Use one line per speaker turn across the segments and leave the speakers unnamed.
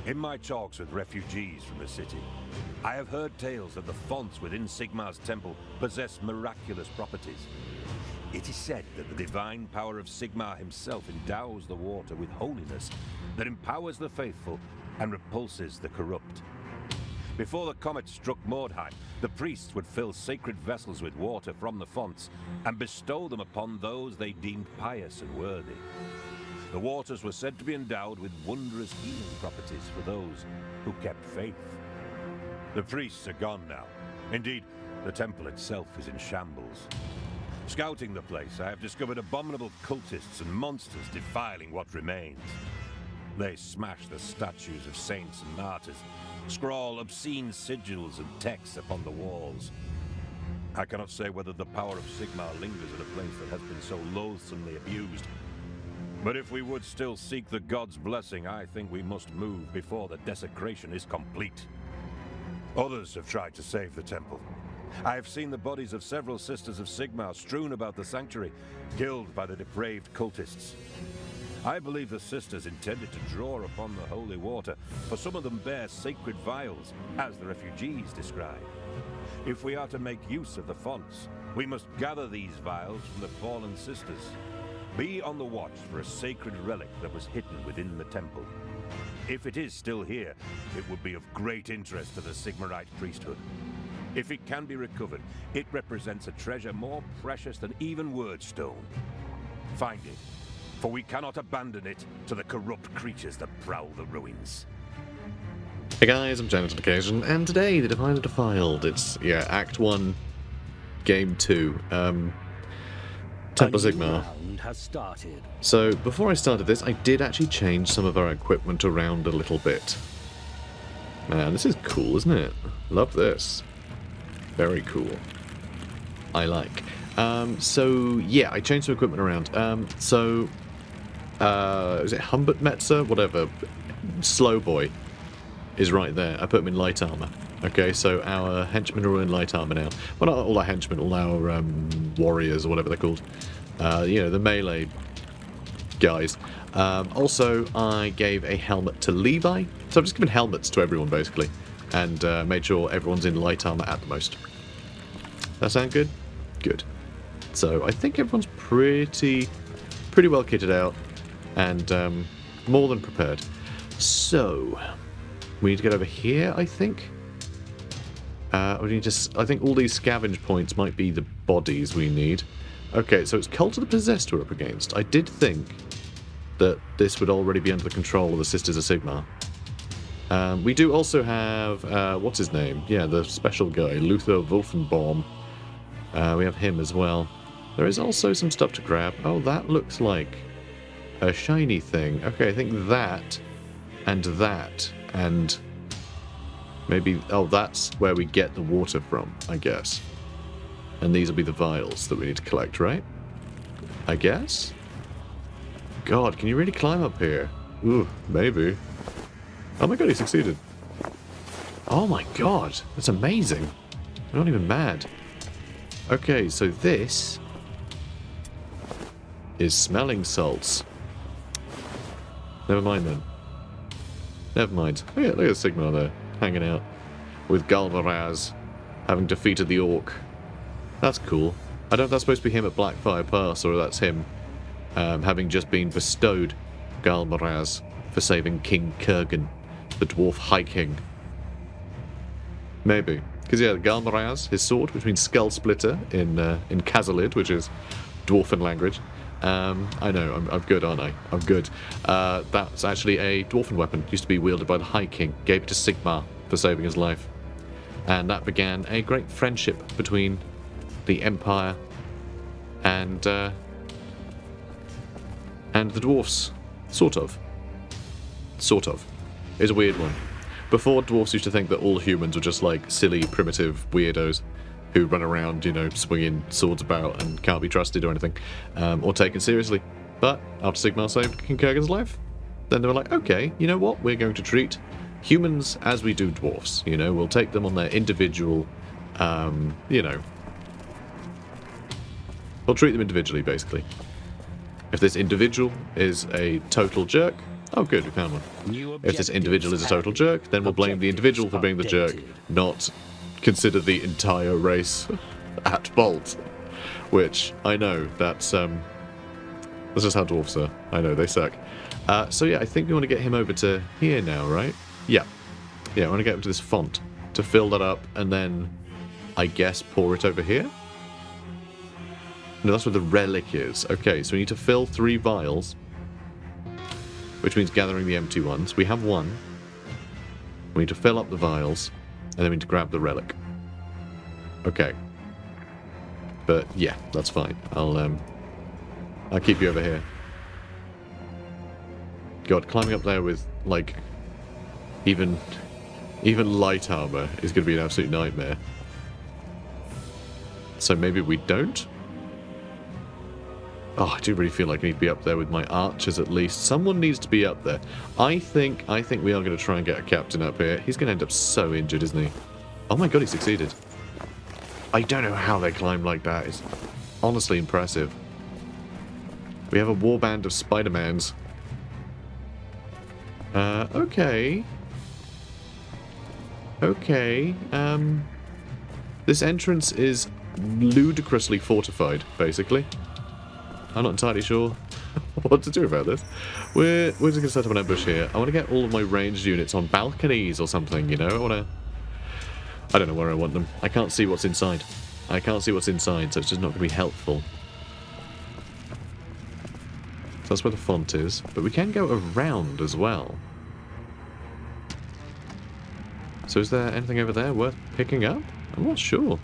In my talks with refugees from the city, I have heard tales that the fonts within Sigmar's temple possess miraculous properties. It is said that the divine power of Sigmar himself endows the water with holiness that empowers the faithful and repulses the corrupt. Before the comet struck Mordheim, the priests would fill sacred vessels with water from the fonts and bestow them upon those they deemed pious and worthy. The waters were said to be endowed with wondrous healing properties for those who kept faith. The priests are gone now. Indeed, the temple itself is in shambles. Scouting the place, I have discovered abominable cultists and monsters defiling what remains. They smash the statues of saints and martyrs, scrawl obscene sigils and texts upon the walls. I cannot say whether the power of Sigmar lingers in a place that has been so loathsomely abused. But if we would still seek the god's blessing, I think we must move before the desecration is complete. Others have tried to save the temple. I have seen the bodies of several sisters of Sigmar strewn about the sanctuary, killed by the depraved cultists. I believe the sisters intended to draw upon the holy water, for some of them bear sacred vials, as the refugees describe. If we are to make use of the fonts, we must gather these vials from the fallen sisters. Be on the watch for a sacred relic that was hidden within the temple. If it is still here, it would be of great interest to the Sigmarite priesthood. If it can be recovered, it represents a treasure more precious than even Wordstone. Find it, for we cannot abandon it to the corrupt creatures that prowl the ruins.
Hey guys, I'm Janet on occasion, and today the Defiled. It's, Act 1, Game 2. Temple Sigmar.
Has started.
So, before I started this, I did actually change some of our equipment around a little bit. Man, this is cool, isn't it? Love this. Very cool. I like. So, yeah, I changed some equipment around. Is it Humbert Metzer? Whatever. Slow Boy is right there. I put him in light armor. Okay, so our henchmen are all in light armor now. Well, not all our henchmen, all our warriors, or whatever they're called. The melee guys. Also, I gave a helmet to Levi. So I've just given helmets to everyone, basically. And made sure everyone's in light armor at the most. That sound good? Good. So I think everyone's pretty well kitted out. And more than prepared. So, we need to get over here, I think. I think all these scavenge points might be the bodies we need. Okay, so it's Cult of the Possessed we're up against. I did think that this would already be under the control of the Sisters of Sigmar. We do also have, what's his name? Yeah, the special guy, Luther Wolfenbaum. We have him as well. There is also some stuff to grab. Oh, that looks like a shiny thing. Okay, I think that, and maybe, oh, that's where we get the water from, I guess. And these will be the vials that we need to collect, right? I guess? God, can you really climb up here? Ooh, maybe. Oh my god, he succeeded. Oh my god, that's amazing. I'm not even mad. Okay, so this is smelling salts. Never mind then. Never mind. Oh yeah, look at Sigmar there, hanging out with Galvaraz, having defeated the Orc. That's cool. I don't know if that's supposed to be him at Blackfire Pass, or that's him having just been bestowed Galvaraz for saving King Kurgan, the Dwarf High King. Maybe. Because, yeah, Galvaraz, his sword, which means Skull Splitter in Kazalid, which is Dwarven language. I know, I'm good, aren't I? I'm good. That's actually a Dwarven weapon. Used to be wielded by the High King. Gave it to Sigmar for saving his life. And that began a great friendship between the Empire and the dwarfs. Sort of. It's a weird one. Before, dwarfs used to think that all humans were just like silly, primitive weirdos who run around, swinging swords about and can't be trusted or anything, or taken seriously. But after Sigmar saved King Kurgan's life, then they were like, okay, you know what? We're going to treat humans as we do dwarfs. We'll take them on their individual, we'll treat them individually, basically. If this individual is a total jerk, Oh, good, we found one.
New
If this
objectives
individual is a total
added.
jerk, then we'll blame the individual for being the jerk,
Objectives
not consider the entire race at fault. Which, I know, that's just how dwarfs are. I know, they suck. So yeah, I think we want to get him over to here now, right? Yeah. Yeah, I want to get him to this font to fill that up and then, I guess, pour it over here? No, that's where the relic is. Okay, so we need to fill 3 vials, which means gathering the empty ones. We have 1. We need to fill up the vials, and then we need to grab the relic. Okay. But yeah, that's fine. I'll keep you over here. God, climbing up there with like even light armor is going to be an absolute nightmare. So maybe we don't? Oh, I do really feel like I need to be up there with my archers at least. Someone needs to be up there. I think we are going to try and get a captain up here. He's going to end up so injured, isn't he? Oh my god, he succeeded. I don't know how they climb like that. It's honestly impressive. We have a warband of Spider-Mans. Okay. Okay. This entrance is ludicrously fortified, basically. I'm not entirely sure what to do about this. We're just going to set up an ambush here. I want to get all of my ranged units on balconies or something, you know? I don't know where I want them. I can't see what's inside. I can't see what's inside, so it's just not going to be helpful. So that's where the font is. But we can go around as well. So is there anything over there worth picking up? I'm not sure.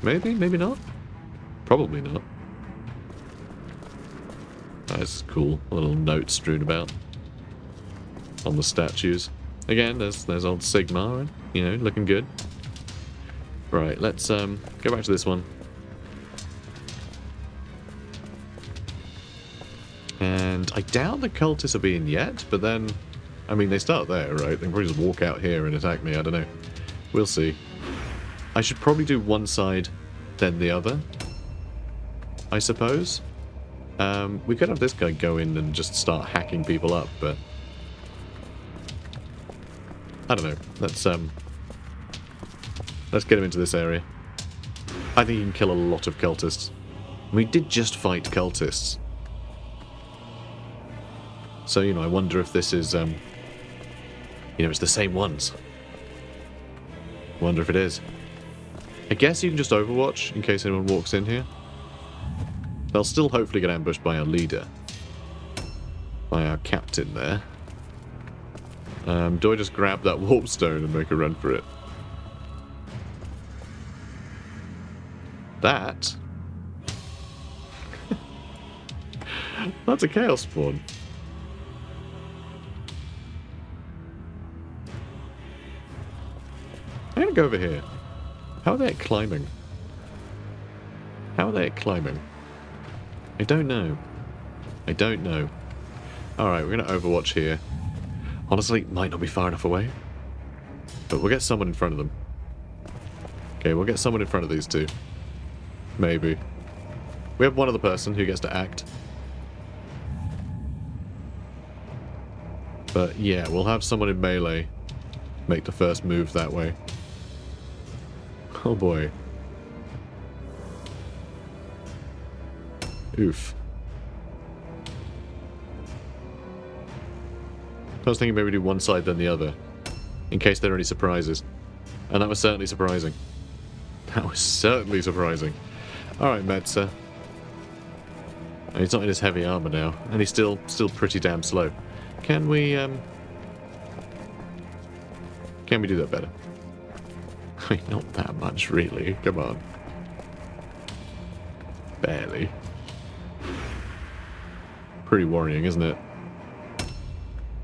Maybe, maybe not. Probably not. That's cool. A little note strewn about on the statues. Again, there's old Sigmar, you know, looking good. Right, let's go back to this one. And I doubt the cultists are being yet, but then, I mean, they start there, right? They can probably just walk out here and attack me. I don't know. We'll see. I should probably do one side, then the other, I suppose. We could have this guy go in and just start hacking people up, but I don't know. Let's get him into this area. I think he can kill a lot of cultists. We did just fight cultists. So, you know, I wonder if this is, you know, it's the same ones. Wonder if it is. I guess you can just overwatch in case anyone walks in here. They'll still hopefully get ambushed by our leader. By our captain there. Do I just grab that warp stone and make a run for it? That? That's a chaos spawn. I'm gonna go over here. How are they climbing? How are they climbing? I don't know. I don't know. Alright, we're going to overwatch here. Honestly, might not be far enough away. But we'll get someone in front of them. Okay, we'll get someone in front of these two. Maybe. We have one other person who gets to act. But yeah, we'll have someone in melee make the first move that way. Oh boy. Oof. I was thinking maybe do one side then the other, in case there are any surprises. And that was certainly surprising. That was certainly surprising. Alright, Medsa. He's not in his heavy armor now, and he's still pretty damn slow. Can we do that better? I mean, not that much, really. Come on. Barely. Pretty worrying, isn't it?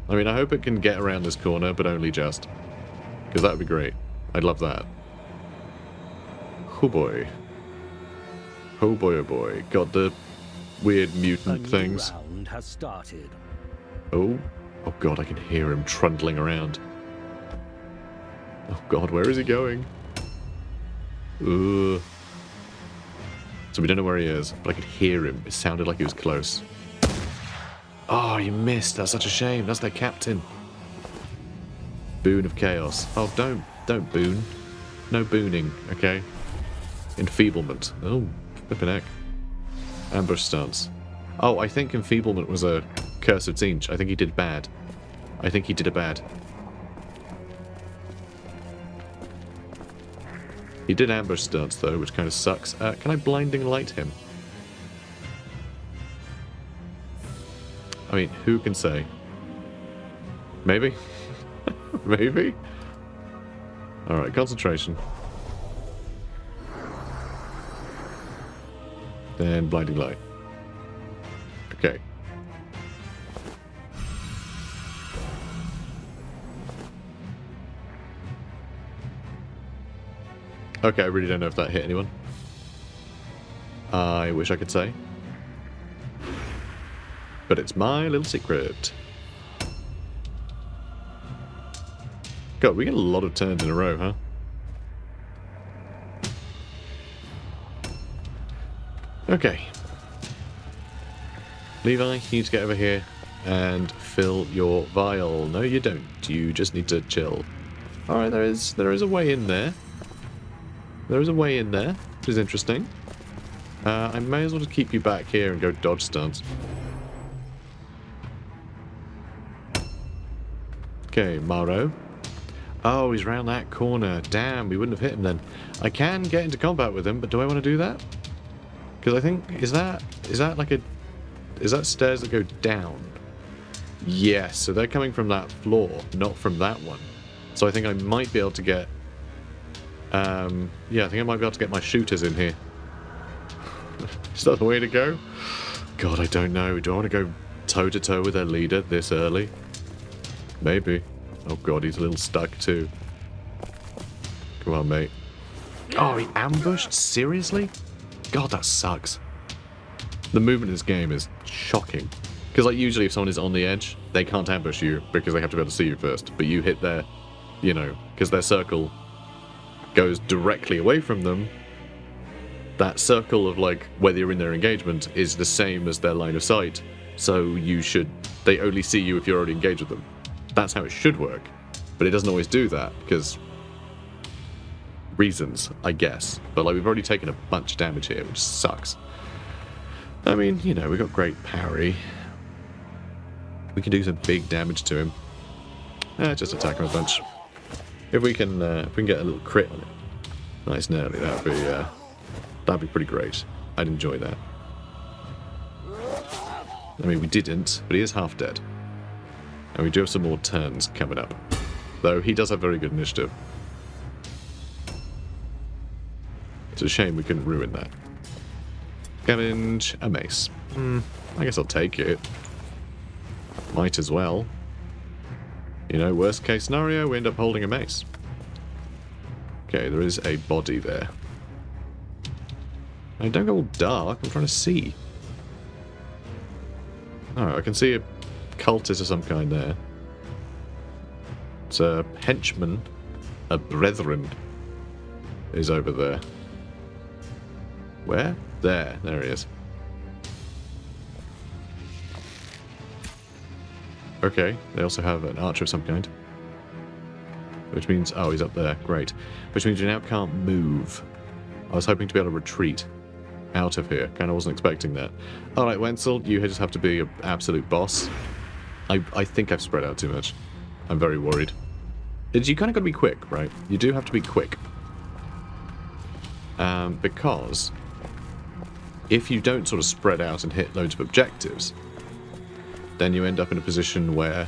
I mean, I hope it can get around this corner, but only just. Because that would be great. I'd love that. Oh boy. Oh boy, oh boy. Got the weird mutant things.
Round has started.
Oh. Oh god, I can hear him trundling around. Oh god, where is he going? Ugh. So we don't know where he is, but I could hear him. It sounded like he was close. Oh, you missed. That's such a shame. That's their captain. Boon of Chaos. Oh, don't boon. No booning, okay? Enfeeblement. Oh, flippin' heck. Ambush stance. Oh, I think Enfeeblement was a Curse of Tzeentch. I think he did bad. I think he did a bad. He did ambush stance, though, which kind of sucks. Can I blinding light him? I mean, who can say? Maybe? Maybe? Alright, concentration. Then blinding light. Okay. Okay, I really don't know if that hit anyone. I wish I could say. But it's my little secret. God, we get a lot of turns in a row, huh? Okay. Levi, you need to get over here and fill your vial. No, you don't. You just need to chill. Alright, there is a way in there. There is a way in there, which is interesting. I may as well just keep you back here and go dodge stance. Okay, Maro. Oh, he's round that corner. Damn, we wouldn't have hit him then. I can get into combat with him, but do I want to do that? Because I think, is that like a... Is that stairs that go down? Yes, so they're coming from that floor, not from that one. So I think I might be able to get... yeah, I think I might be able to get my shooters in here. Is that the way to go? God, I don't know. Do I want to go toe-to-toe with their leader this early? Maybe. Oh god, he's a little stuck too. Come on, mate. Oh, he ambushed? Seriously? God, that sucks. The movement in this game is shocking. Because, like, usually if someone is on the edge, they can't ambush you because they have to be able to see you first. But you hit their, you know, because their circle goes directly away from them. That circle of, like, whether you're in their engagement is the same as their line of sight. So you should... They only see you if you're already engaged with them. That's how it should work. But it doesn't always do that, because... reasons, I guess. But, like, we've already taken a bunch of damage here, which sucks. I mean, you know, we've got great parry. We can do some big damage to him. Just attack him a bunch. If we can get a little crit on it, nice and early, that'd be pretty great. I'd enjoy that. I mean, we didn't, but he is half dead. And we do have some more turns coming up. Though he does have very good initiative. It's a shame we couldn't ruin that. Scavenge, a mace. I guess I'll take it. Might as well. You know, worst case scenario, we end up holding a mace. Okay, there is a body there. Now, don't go all dark, I'm trying to see. Oh, I can see a cultist of some kind there. It's a henchman, a brethren, is over there. Where? There he is. Okay, they also have an archer of some kind. Which means, oh, he's up there, great. Which means you now can't move. I was hoping to be able to retreat out of here. Kind of wasn't expecting that. Alright, Wenzel, you just have to be an absolute boss. I think I've spread out too much. I'm very worried. You kind of got to be quick, right? You do have to be quick. Because if you don't sort of spread out and hit loads of objectives, then you end up in a position where...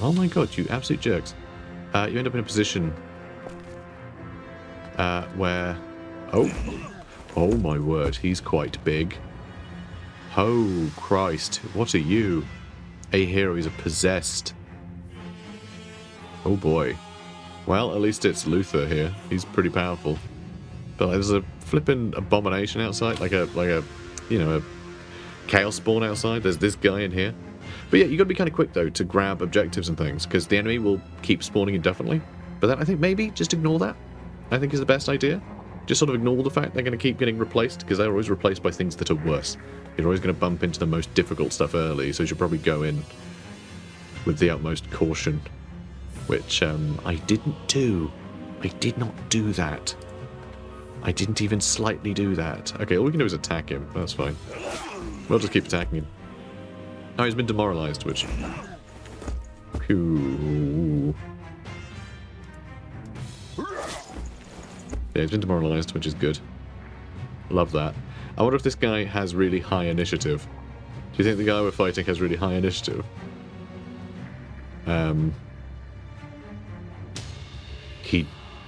Oh my god, you absolute jerks. You end up in a position where... Oh my word, he's quite big. Oh Christ, what are you? A hero is a possessed. Oh boy. Well, at least it's Luther here. He's pretty powerful. But there's a flippin' abomination outside, like a, you know, a chaos spawn outside. There's this guy in here. But yeah, you got to be kind of quick though to grab objectives and things, because the enemy will keep spawning indefinitely. But then I think maybe just ignore that. I think is the best idea. just sort of ignore the fact they're going to keep getting replaced, because they're always replaced by things that are worse. You're always going to bump into the most difficult stuff early, so you should probably go in with the utmost caution, which I didn't do. I did not do that. I didn't even slightly do that. Okay, all we can do is attack him. That's fine. We'll just keep attacking him. Oh, he's been demoralized, which... Phew. Yeah, he's been demoralized, which is good. Love that. I wonder if this guy has really high initiative. Do you think the guy we're fighting has really high initiative?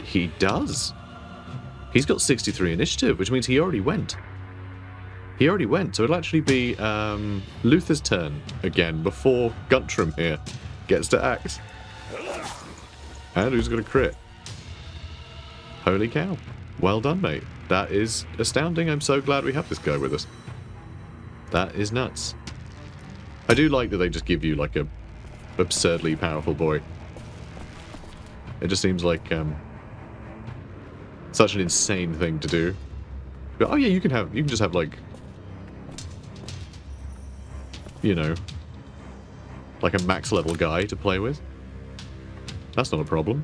He does. He's got 63 initiative, which means he already went. He already went, so it'll actually be Luther's turn again before Guntram here gets to act. And who's got a crit? Holy cow. Well done, mate. That is astounding. I'm so glad we have this guy with us. That is nuts. I do like that they just give you like a absurdly powerful boy. It just seems like such an insane thing to do. But, oh yeah, you can just have like, you know, like a max level guy to play with. That's not a problem.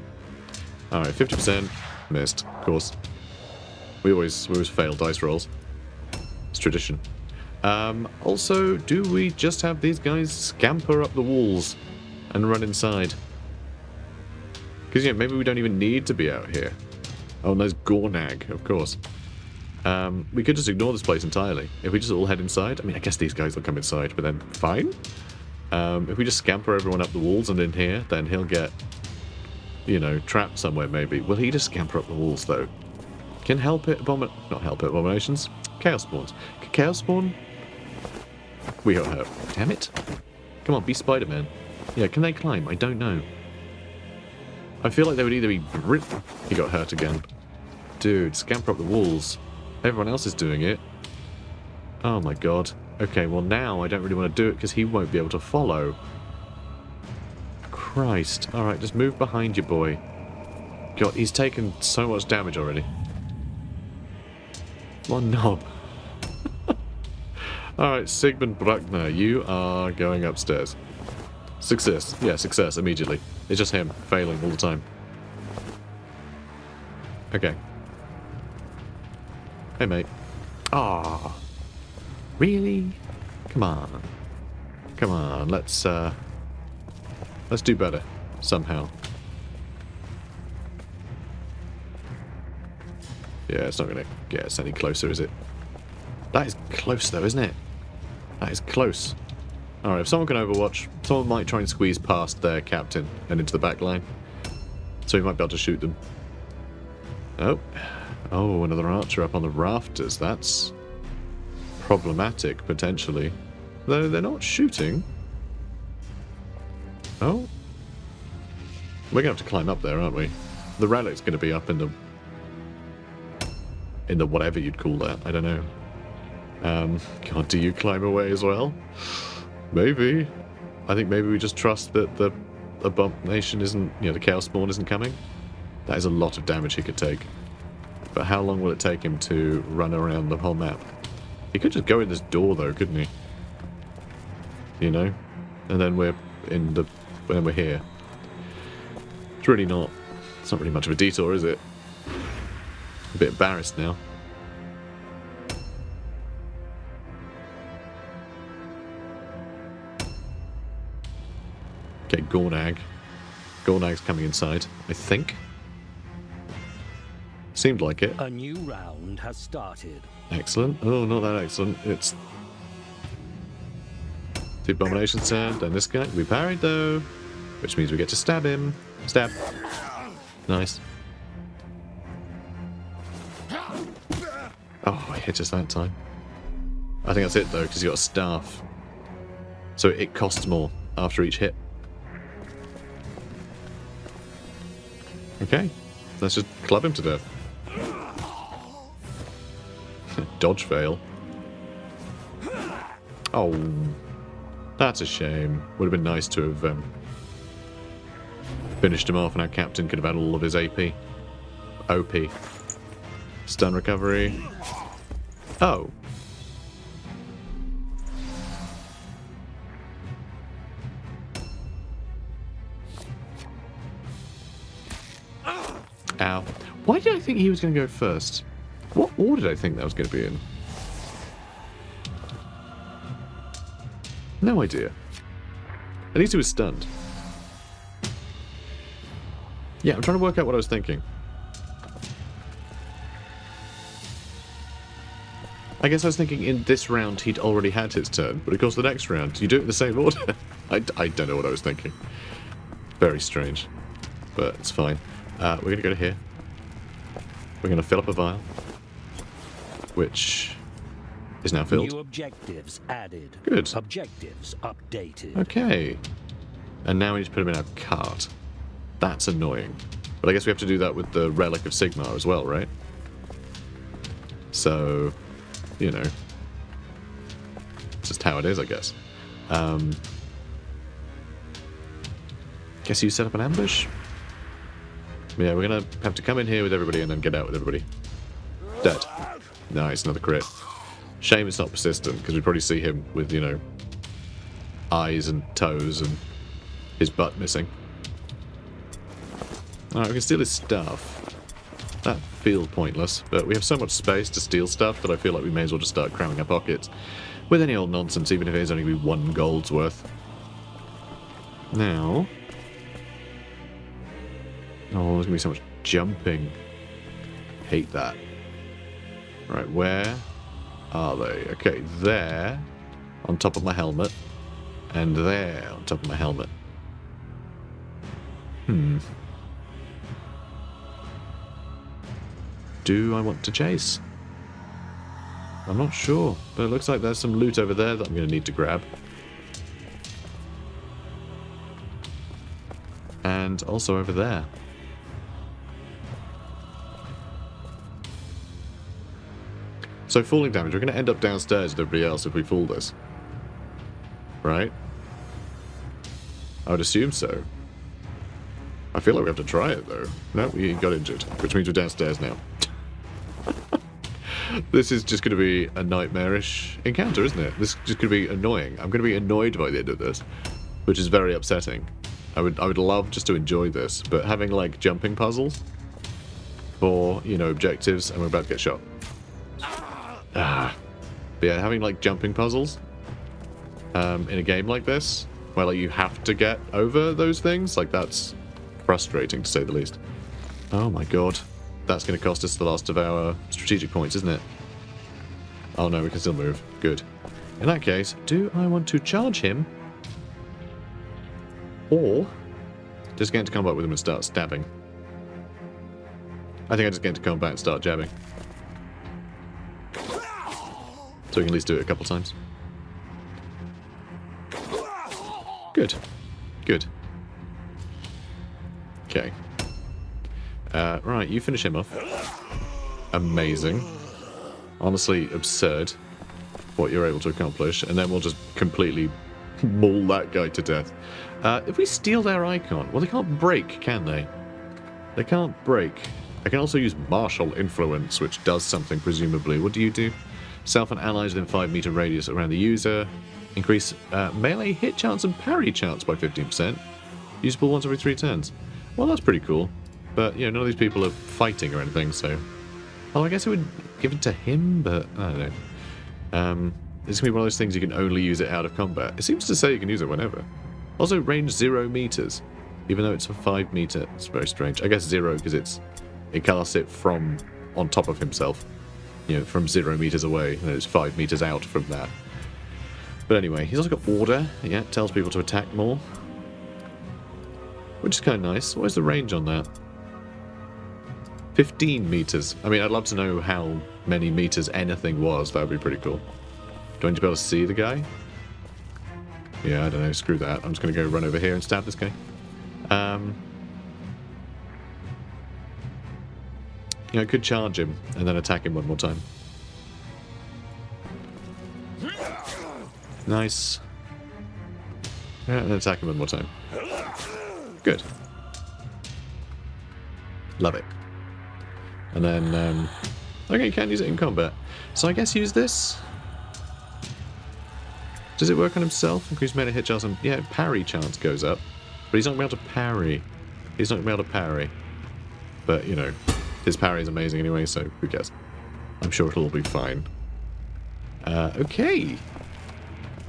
All right, 50% missed, of course. We always fail dice rolls. It's tradition. Also, do we just have these guys scamper up the walls and run inside? Because, yeah, maybe we don't even need to be out here. Oh, and there's Gornag, of course. We could just ignore this place entirely. If we just all head inside, I mean, I guess these guys will come inside, but then fine. If we just scamper everyone up the walls and in here, then he'll get, you know, trapped somewhere maybe. Will he just scamper up the walls, though? Can help it not help it abominations. Chaos spawns. Can chaos spawn? We got hurt. Damn it. Come on, be Spider-Man. Yeah, can they climb? I don't know. I feel like they would either be... He got hurt again. Dude, scamper up the walls. Everyone else is doing it. Oh my god. Okay, well now I don't really want to do it because he won't be able to follow. Christ. Alright, just move behind you, boy. God, he's taken so much damage already. One knob. Alright, Sigmund Bruckner, you are going upstairs. Success. Yeah, success immediately. It's just him failing all the time. Okay. Hey, mate. Ah, really? Come on. Come on, let's do better. Somehow. Yeah, it's not gonna get us any closer, is it? That is close though, isn't it? That is close. Alright, if someone can overwatch, someone might try and squeeze past their captain and into the back line. So he might be able to shoot them. Oh. Oh, another archer up on the rafters. That's problematic, potentially. Though they're not shooting. Oh. We're going to have to climb up there, aren't we? The relic's going to be up in the whatever you'd call that. I don't know. God, do you climb away as well? Maybe. I think maybe we just trust that the abomination isn't, you know, the chaos spawn isn't coming. That is a lot of damage he could take. But how long will it take him to run around the whole map? He could just go in this door though, couldn't he? You know? And then we're here. It's really not, it's not really much of a detour, is it? A bit embarrassed now. Okay, Gornag. Gornag's coming inside, I think. Seemed like it.
A new round has started.
Excellent. Oh, not that excellent. It's the abomination's turn, then this guy. We parried though, which means we get to stab him. Stab. Nice. Oh, I hit us that time. I think that's it though, because you got a staff. So it costs more after each hit. Okay, let's just club him to death. Dodge fail. Oh, that's a shame. Would have been nice to have finished him off, and our captain could have had all of his AP. OP. Stun recovery. Oh. Ow. Why did I think he was going to go first? What order did I think that was going to be in? No idea. At least he was stunned. Yeah, I'm trying to work out what I was thinking. I guess I was thinking in this round he'd already had his turn, but of course the next round you do it in the same order. I don't know what I was thinking. Very strange. But it's fine. We're going to go to here. We're going to fill up a vial. Which is now filled.
New objectives added.
Good.
Objectives updated.
Okay. And now we need to put him in our cart. That's annoying. But I guess we have to do that with the Relic of Sigmar as well, right? So, you know. Just how it is, I guess. Guess you set up an ambush? Yeah, we're gonna have to come in here with everybody and then get out with everybody. Dead. Nice, another crit. Shame it's not persistent, because we'd probably see him with, you know, eyes and toes and his butt missing. Alright, we can steal his stuff. That feels pointless, but we have so much space to steal stuff that I feel like we may as well just start cramming our pockets with any old nonsense, even if it is only going to be 1 gold's worth. Now... oh, there's going to be so much jumping. Hate that. Right, where are they? Okay, there, on top of my helmet, and there, on top of my helmet. Do I want to chase? I'm not sure, but it looks like there's some loot over there that I'm going to need to grab. And also over there. So falling damage, we're going to end up downstairs with everybody else if we fool this. Right? I would assume so. I feel like we have to try it though. No, we got injured, which means we're downstairs now. This is just going to be a nightmarish encounter, isn't it? This is just going to be annoying. I'm going to be annoyed by the end of this, which is very upsetting. I would love just to enjoy this, but having like jumping puzzles for, you know, objectives, and we're about to get shot. But yeah, having like jumping puzzles in a game like this, where like you have to get over those things, like that's frustrating to say the least. Oh my god. That's going to cost us the last of our strategic points, isn't it? Oh no, we can still move. Good. In that case, do I want to charge him? Or just get into combat with him and start stabbing? I think I just get into combat and start jabbing. So we can at least do it a couple times. Good. Good. Okay. Right, you finish him off. Amazing. Honestly, absurd what you're able to accomplish. And then we'll just completely maul that guy to death. If we steal their icon... well, they can't break, can they? They can't break. I can also use Martial Influence, which does something, presumably. What do you do? Self and allies within 5 meter radius around the user. Increase melee hit chance and parry chance by 15%. Usable once every 3 turns. Well, that's pretty cool. But, you know, none of these people are fighting or anything, so... well, I guess it would give it to him, but I don't know. It's going to be one of those things you can only use it out of combat. It seems to say you can use it whenever. Also, range 0 meters, even though it's a 5 meter. It's very strange. I guess 0 because it casts it from on top of himself. You know, from 0 meters away, and it's 5 meters out from that. But anyway, he's also got order. Yeah, tells people to attack more. Which is kind of nice. What is the range on that? 15 meters. I mean, I'd love to know how many meters anything was. That would be pretty cool. Do I need to be able to see the guy? Yeah, I don't know. Screw that. I'm just going to go run over here and stab this guy. You know, I could charge him and then attack him one more time. Nice. Yeah, and then attack him one more time. Good. Love it. And then Okay, you can use it in combat. So I guess use this. Does it work on himself? Increase melee hit chance and yeah, parry chance goes up. But he's not going to be able to parry. He's not going to be able to parry. But, you know, his parry is amazing anyway, so who cares? I'm sure it'll all be fine. Okay.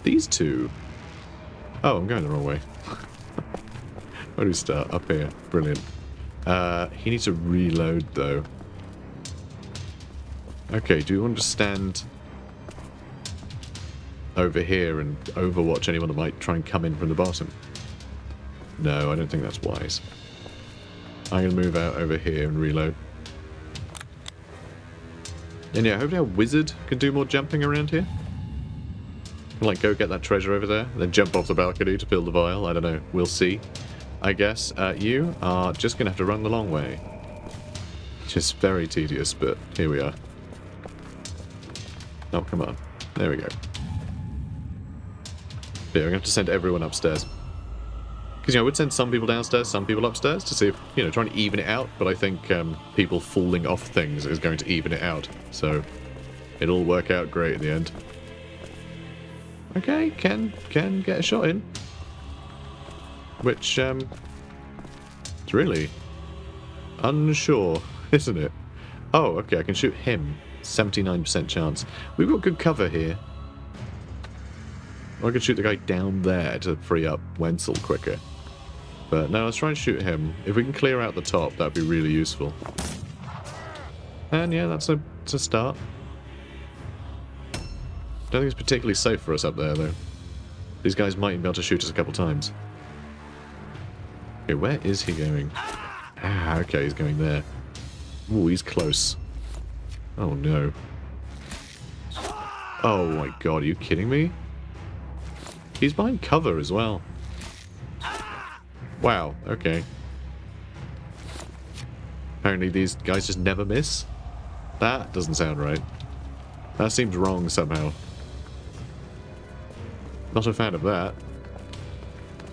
These two. Oh, I'm going the wrong way. Where do we start? Up here. Brilliant. He needs to reload, though. Okay, do you want to stand over here and overwatch anyone that might try and come in from the bottom? No, I don't think that's wise. I'm going to move out over here and reload. And yeah, hopefully our wizard can do more jumping around here. Can, like, go get that treasure over there, and then jump off the balcony to fill the vial. I don't know. We'll see. I guess you are just going to have to run the long way. Just very tedious, but here we are. Oh, come on. There we go. Yeah, we're going to have to send everyone upstairs. Because, you know, I would send some people downstairs, some people upstairs, to see if, you know, trying to even it out, but I think people falling off things is going to even it out. So, it'll work out great in the end. Okay, can get a shot in. Which, it's really unsure, isn't it? Oh, okay, I can shoot him. 79% chance. We've got good cover here. Or I could shoot the guy down there to free up Wenzel quicker. But no, let's try and shoot him. If we can clear out the top, that'd be really useful. And yeah, that's a start. Don't think it's particularly safe for us up there, though. These guys might be able to shoot us a couple times. Okay, where is he going? Ah, okay, he's going there. Ooh, he's close. Oh, no. Oh, my God, are you kidding me? He's behind cover as well. Wow, okay. Apparently these guys just never miss? That doesn't sound right. That seems wrong somehow. Not a fan of that.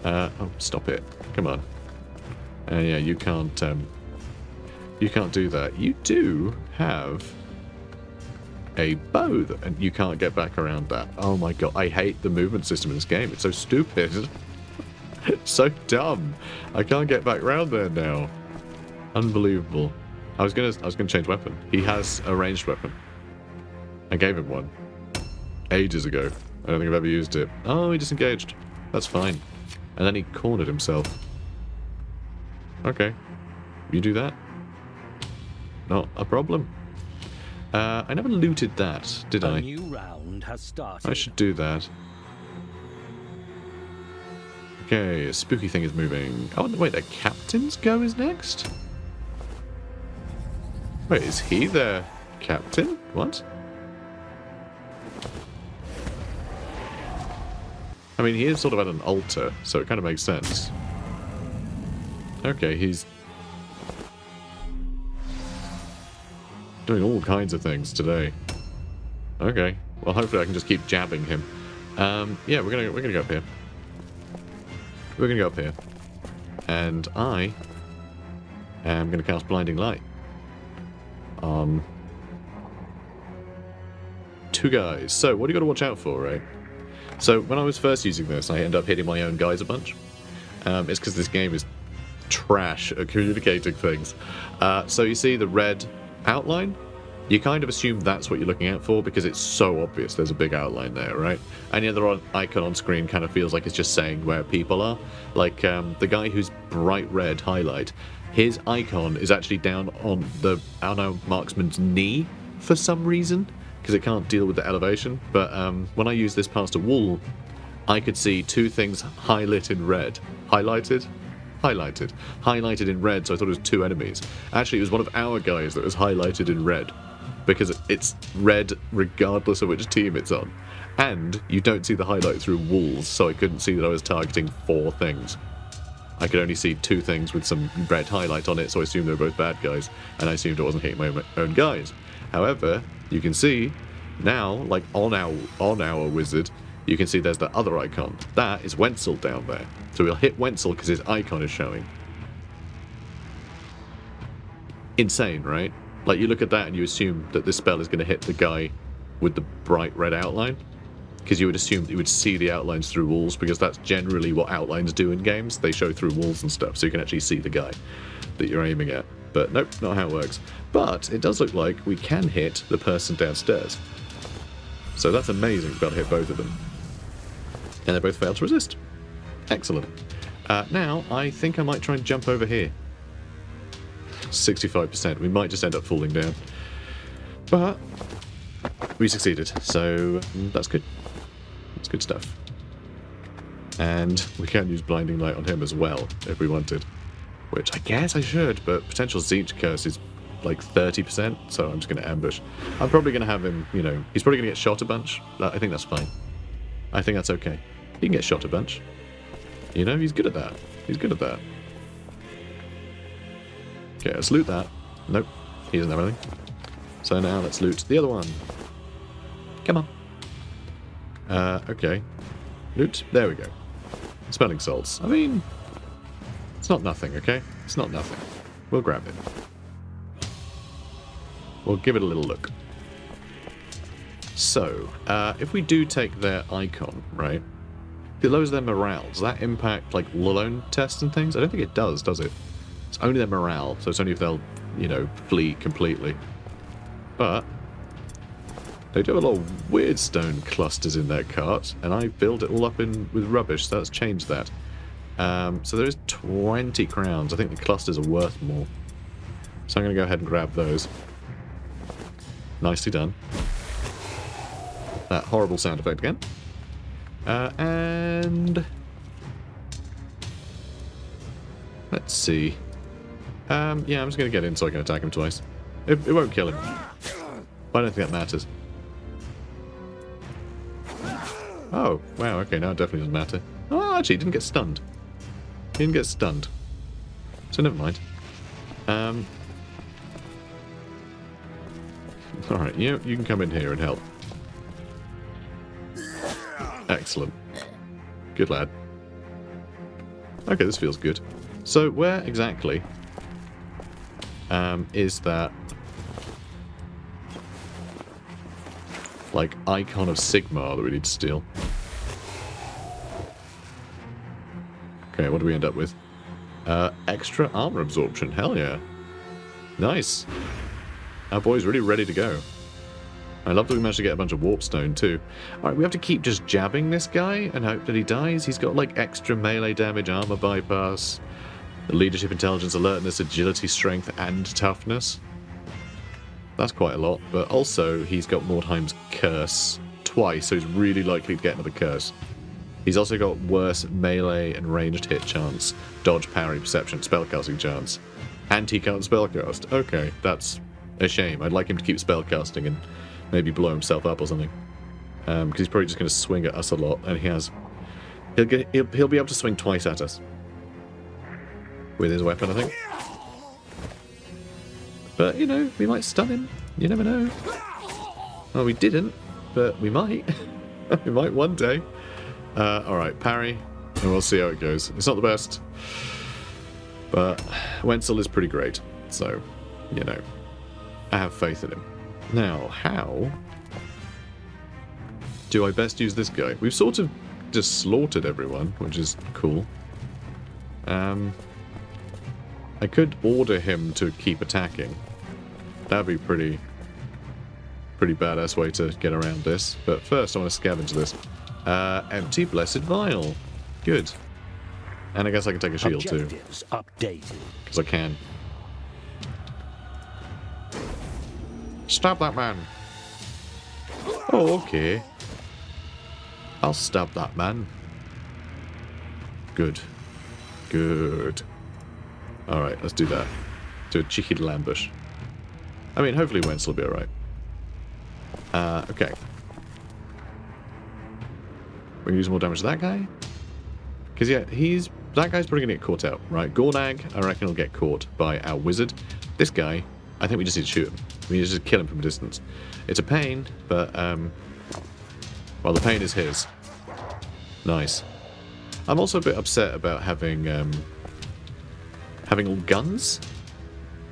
Oh, stop it. Come on. Yeah, you can't do that. You do have a bow, and you can't get back around that. Oh my God, I hate the movement system in this game. It's so stupid. It's so dumb. I can't get back round there now. Unbelievable. I was gonna change weapon. He has a ranged weapon. I gave him one ages ago. I don't think I've ever used it. Oh, he disengaged. That's fine. And then he cornered himself. Okay. You do that? Not a problem. I never looted that, did I?
A new round has started.
I should do that. Okay, a spooky thing is moving. Oh, wait, the captain's go is next? Wait, is he the captain? What? I mean, he is sort of at an altar, so it kind of makes sense. Okay, he's doing all kinds of things today. Okay, well, hopefully I can just keep jabbing him. Yeah, we're gonna go up here. We're gonna go up here, and I am gonna cast Blinding Light on two guys. So, what do you got to watch out for, right? So, when I was first using this, I ended up hitting my own guys a bunch. It's because this game is trash at communicating things. So you see the red outline? You kind of assume that's what you're looking out for because it's so obvious there's a big outline there, right? Any other icon on screen kind of feels like it's just saying where people are. Like the guy who's bright red highlight, his icon is actually down on our marksman's knee for some reason because it can't deal with the elevation. But when I use this past a wall, I could see two things highlighted in red. Highlighted in red, so I thought it was two enemies. Actually, it was one of our guys that was highlighted in red, because it's red regardless of which team it's on. And you don't see the highlight through walls, so I couldn't see that I was targeting four things. I could only see two things with some red highlight on it, so I assumed they were both bad guys, and I assumed I wasn't hitting my own guys. However, you can see now, like on our wizard, you can see there's the other icon. That is Wenzel down there. So we'll hit Wenzel because his icon is showing. Insane, right? Like, you look at that and you assume that this spell is going to hit the guy with the bright red outline. Because you would assume that you would see the outlines through walls, because that's generally what outlines do in games. They show through walls and stuff, so you can actually see the guy that you're aiming at. But nope, not how it works. But it does look like we can hit the person downstairs. So that's amazing to be able to hit both of them. And they both failed to resist. Excellent. Now, I think I might try and jump over here. 65%. We might just end up falling down. But we succeeded, so that's good. That's good stuff. And we can use Blinding Light on him as well, if we wanted. Which I guess I should, but potential Siege Curse is like 30%, so I'm just going to ambush. I'm probably going to have him, you know, he's probably going to get shot a bunch. I think that's fine. I think that's okay. He can get shot a bunch. You know, he's good at that. He's good at that. Okay, let's loot that. Nope, he doesn't have anything. So now let's loot the other one. Come on. Okay. Loot. There we go. Smelling salts. I mean, it's not nothing, okay? It's not nothing. We'll grab it. We'll give it a little look. So, if we do take their icon, right? It lowers their morale. Does that impact, like, Lulone tests and things? I don't think it does it? It's only their morale, so it's only if they'll, you know, flee completely. But they do have a lot of weird stone clusters in their cart, and I filled it all up with rubbish, so let's change that. So there is 20 crowns. I think the clusters are worth more. So I'm going to go ahead and grab those. Nicely done. That horrible sound effect again. And let's see. Yeah, I'm just going to get in so I can attack him twice. It won't kill him. I don't think that matters. Oh, wow, okay, now it definitely doesn't matter. Oh, actually, he didn't get stunned. He didn't get stunned. So never mind. Alright, you can come in here and help. Excellent. Good lad. Okay, this feels good. So where exactly is that, like, icon of Sigmar that we need to steal? Okay, what do we end up with? Extra armor absorption. Hell yeah. Nice. Our boy's really ready to go. I love that we managed to get a bunch of warpstone too. Alright, we have to keep just jabbing this guy and hope that he dies. He's got like extra melee damage, armor bypass, leadership, intelligence, alertness, agility, strength, and toughness. That's quite a lot, but also he's got Mordheim's curse twice, so he's really likely to get another curse. He's also got worse melee and ranged hit chance, dodge, parry, perception, spellcasting chance, and he can't spellcast. Okay, that's a shame. I'd like him to keep spellcasting and maybe blow himself up or something, because he's probably just going to swing at us a lot, and he'll be able to swing twice at us with his weapon, I think. But you know, we might stun him. You never know. Well, we didn't, but we might. We might one day. Alright, parry, and we'll see how it goes. It's not the best, but Wenzel is pretty great, so, you know, I have faith in him. Now, how do I best use this guy? We've sort of just slaughtered everyone, which is cool. I could order him to keep attacking. That'd be pretty badass way to get around this. But first, I want to scavenge this. Empty Blessed Vial. Good. And I guess I can take a shield too.
Objectives updated.
Because I can. Stab that man. Oh, okay. I'll stab that man. Good. Good. Alright, let's do that. Do a cheeky little ambush. I mean, hopefully Wenzel will be alright. Okay. We can do some more damage to that guy. Because, yeah, that guy's probably going to get caught out, right? Gornag, I reckon, will get caught by our wizard. This guy, I think we just need to shoot him. We need to just kill him from a distance. It's a pain, but, well, the pain is his. Nice. I'm also a bit upset about having all guns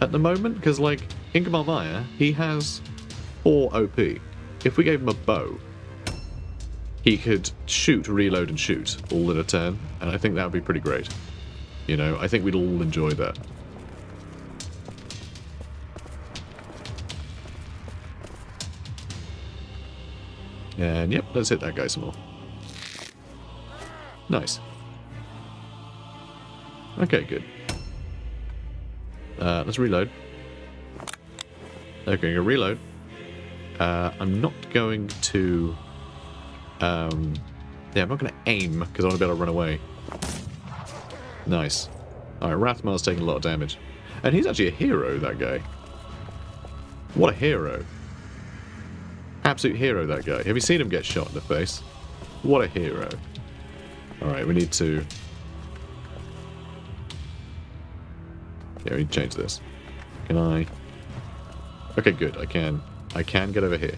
at the moment, because, like, Ingemar Meyer, he has 4 OP. If we gave him a bow, he could shoot, reload, and shoot all in a turn, and I think that would be pretty great. You know, I think we'd all enjoy that. And yep, let's hit that guy some more. Nice. Okay, good. Let's reload. Okay, gonna reload. I'm not going to... yeah, I'm not going to aim, because I want to be able to run away. Nice. Alright, Rathmar's taking a lot of damage. And he's actually a hero, that guy. What a hero. Absolute hero, that guy. Have you seen him get shot in the face? What a hero. Alright, we need to... yeah, we need to change this. Can I... okay, good. I can get over here.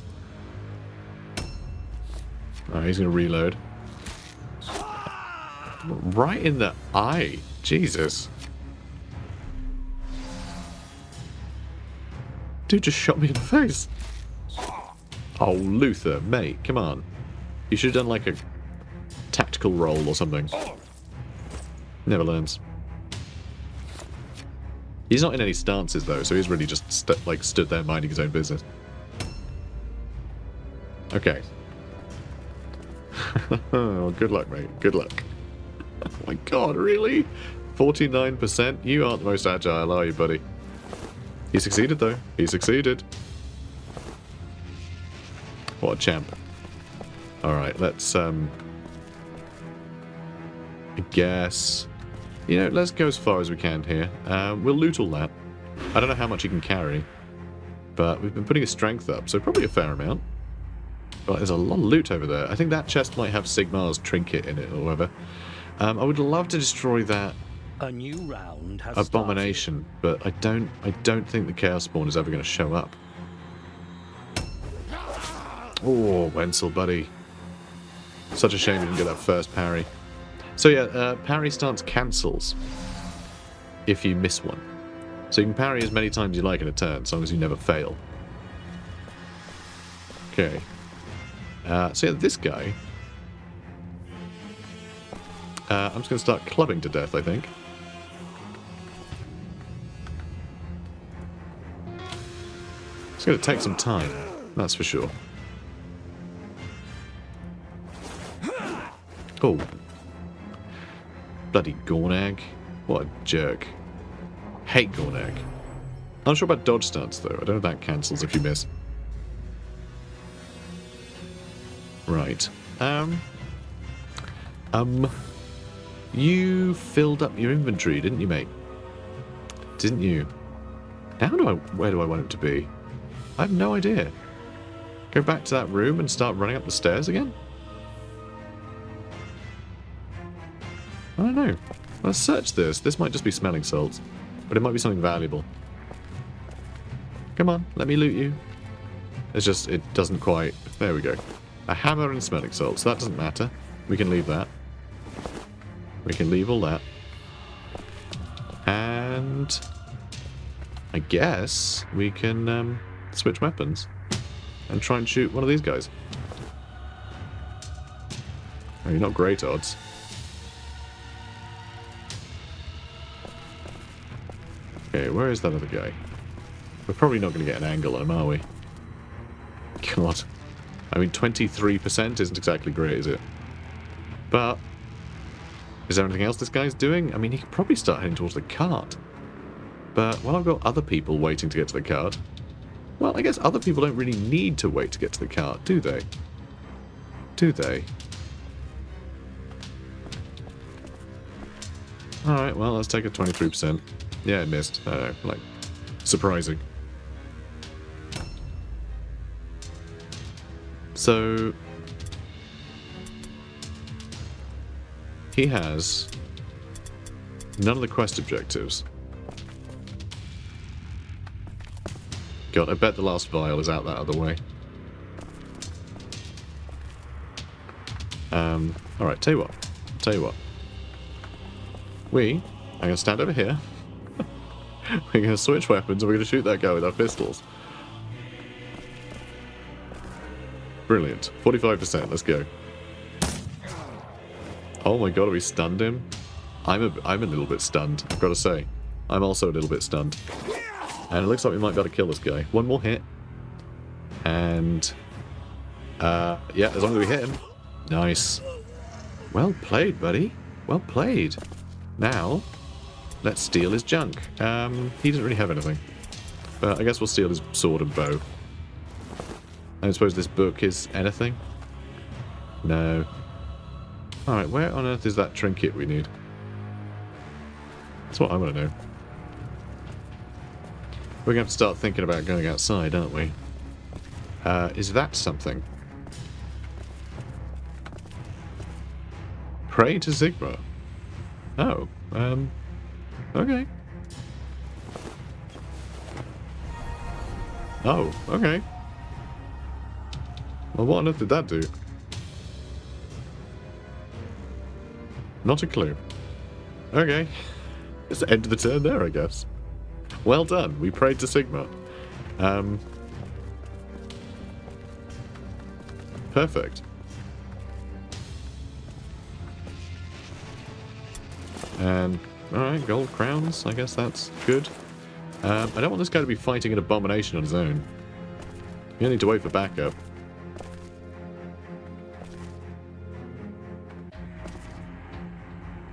Alright, he's going to reload. Right in the eye. Jesus. Dude just shot me in the face. Oh, Luther, mate, come on. You should have done like a tactical roll or something. Never learns. He's not in any stances though, so he's really just stood there minding his own business. Okay. Oh, good luck, mate. Good luck. Oh my god, really? 49%? You aren't the most agile, are you, buddy? He succeeded, though. He succeeded. What a champ. Alright, let's, I guess... you know, let's go as far as we can here. We'll loot all that. I don't know how much he can carry, but we've been putting his strength up, so probably a fair amount. But there's a lot of loot over there. I think that chest might have Sigmar's trinket in it or whatever. I would love to destroy that
A new round has
abomination, but I don't think the Chaos Spawn is ever going to show up. Oh, Wenzel, buddy. Such a shame you didn't get that first parry. So yeah, parry stance cancels if you miss one. So you can parry as many times as you like in a turn, as long as you never fail. Okay. So yeah, this guy... I'm just going to start clubbing to death, I think. It's going to take some time, that's for sure. Oh. Bloody Gornag. What a jerk. Hate Gornag. I'm not sure about dodge stance, though. I don't know if that cancels if you miss. Right. You filled up your inventory, didn't you, mate? Didn't you? Now where do I want it to be? I have no idea. Go back to that room and start running up the stairs again? I don't know. Let's search this. This might just be smelling salts, but it might be something valuable. Come on, let me loot you. It's just, it doesn't quite... there we go. A hammer and smelling salts. That doesn't matter. We can leave that. We can leave all that. And... I guess we can switch weapons and try and shoot one of these guys. I mean, not great odds. Okay, where is that other guy? We're probably not going to get an angle on him, are we? God. I mean, 23% isn't exactly great, is it? But... is there anything else this guy's doing? I mean, he could probably start heading towards the cart. But, well, I've got other people waiting to get to the cart. Well, I guess other people don't really need to wait to get to the cart, do they? Do they? Alright, well, let's take a 23%. Yeah, it missed. Like, surprising. So... he has none of the quest objectives. God, I bet the last vial is out that other way. Alright, tell you what. I'm going to stand over here. We're going to switch weapons and we're going to shoot that guy with our pistols. Brilliant. 45%. Let's go. Oh my god, have we stunned him? I'm a little bit stunned, I've got to say. I'm also a little bit stunned. And it looks like we might be able to kill this guy. One more hit. And... yeah, as long as we hit him. Nice. Well played, buddy. Well played. Now, let's steal his junk. He doesn't really have anything. But I guess we'll steal his sword and bow. I suppose this book is anything? No. Alright, where on earth is that trinket we need? That's what I want to know. We're going to have to start thinking about going outside, aren't we? Is that something? Pray to Sigma. Oh, okay. Oh, okay. Well, what on earth did that do? Not a clue. Okay. It's the end of the turn there, I guess. Well done. We prayed to Sigma. Perfect. And, alright, gold crowns. I guess that's good. I don't want this guy to be fighting an abomination on his own. You need to wait for backup.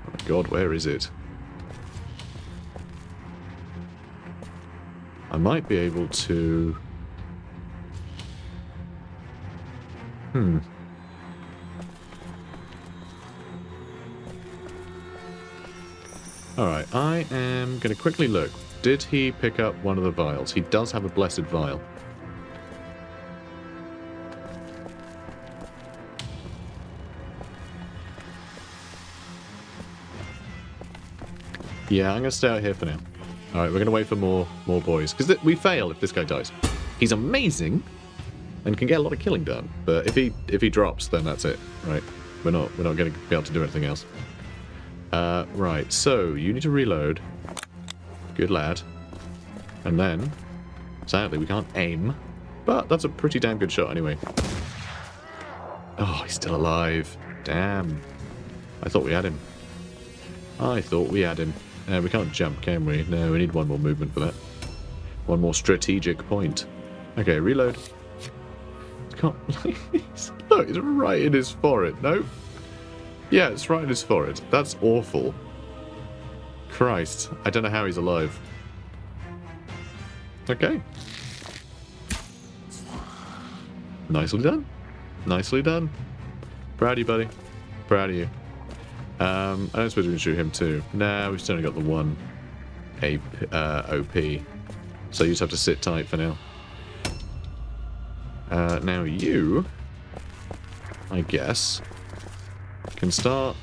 Oh my god, where is it? I might be able to... Alright, I am going to quickly look. Did he pick up one of the vials? He does have a blessed vial. Yeah, I'm going to stay out here for now. Alright, we're going to wait for more boys. Because we fail if this guy dies. He's amazing and can get a lot of killing done. But if he drops, then that's it. Right? We're not going to be able to do anything else. Right, so you need to reload. Good lad. And then, sadly, we can't aim. But that's a pretty damn good shot anyway. Oh, he's still alive. Damn. I thought we had him. I thought we had him. We can't jump, can we? No, we need one more movement for that. One more strategic point. Okay, reload. Can't... Look, it's right in his forehead. No? Yeah, it's right in his forehead. That's awful. Christ. I don't know how he's alive. Okay. Nicely done. Nicely done. Proud of you, buddy. Proud of you. I don't suppose we can shoot him too. Nah, we've still only got the one OP. So you just have to sit tight for now. Now you, I guess, can start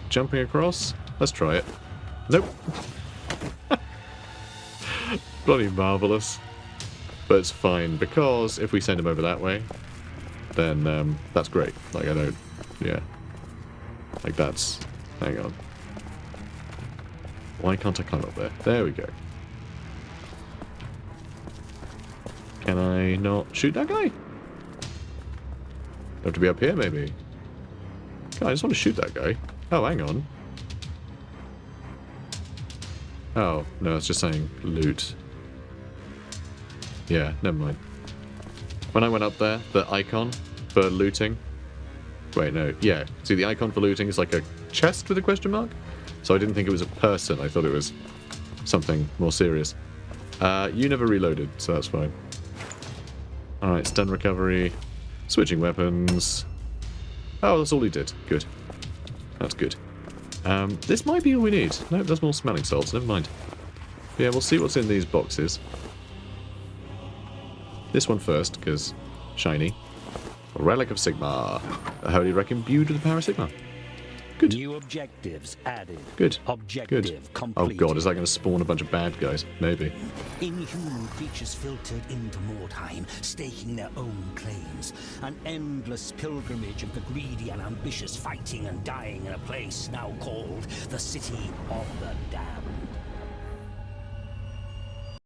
jumping across. Let's try it. Nope. Bloody marvellous. But it's fine, because if we send him over that way, then that's great. Like, I don't... Yeah. Like, that's... Hang on. Why can't I climb up there? There we go. Can I not shoot that guy? Have to be up here, maybe? God, I just want to shoot that guy. Oh, hang on. Oh, no, it's just saying loot. Yeah, never mind. When I went up there, the icon for looting... Wait, no, yeah. See, the icon for looting is like a chest with a question mark? So I didn't think it was a person. I thought it was something more serious. You never reloaded, so that's fine. Alright, stun recovery. Switching weapons. Oh, that's all he did. Good. That's good. This might be all we need. No, there's more smelling salts. Never mind. Yeah, we'll see what's in these boxes. This one first, because shiny. A relic of Sigma. A holy relic imbued with the power of Sigma. Good.
New objectives added.
Good.
Objective
Good.
complete.
Oh god, is that going to spawn a bunch of bad guys? Maybe.
Inhuman creatures filtered into Mordheim, staking their own claims. An endless pilgrimage of the greedy and ambitious fighting and dying in a place now called the City of the Damned.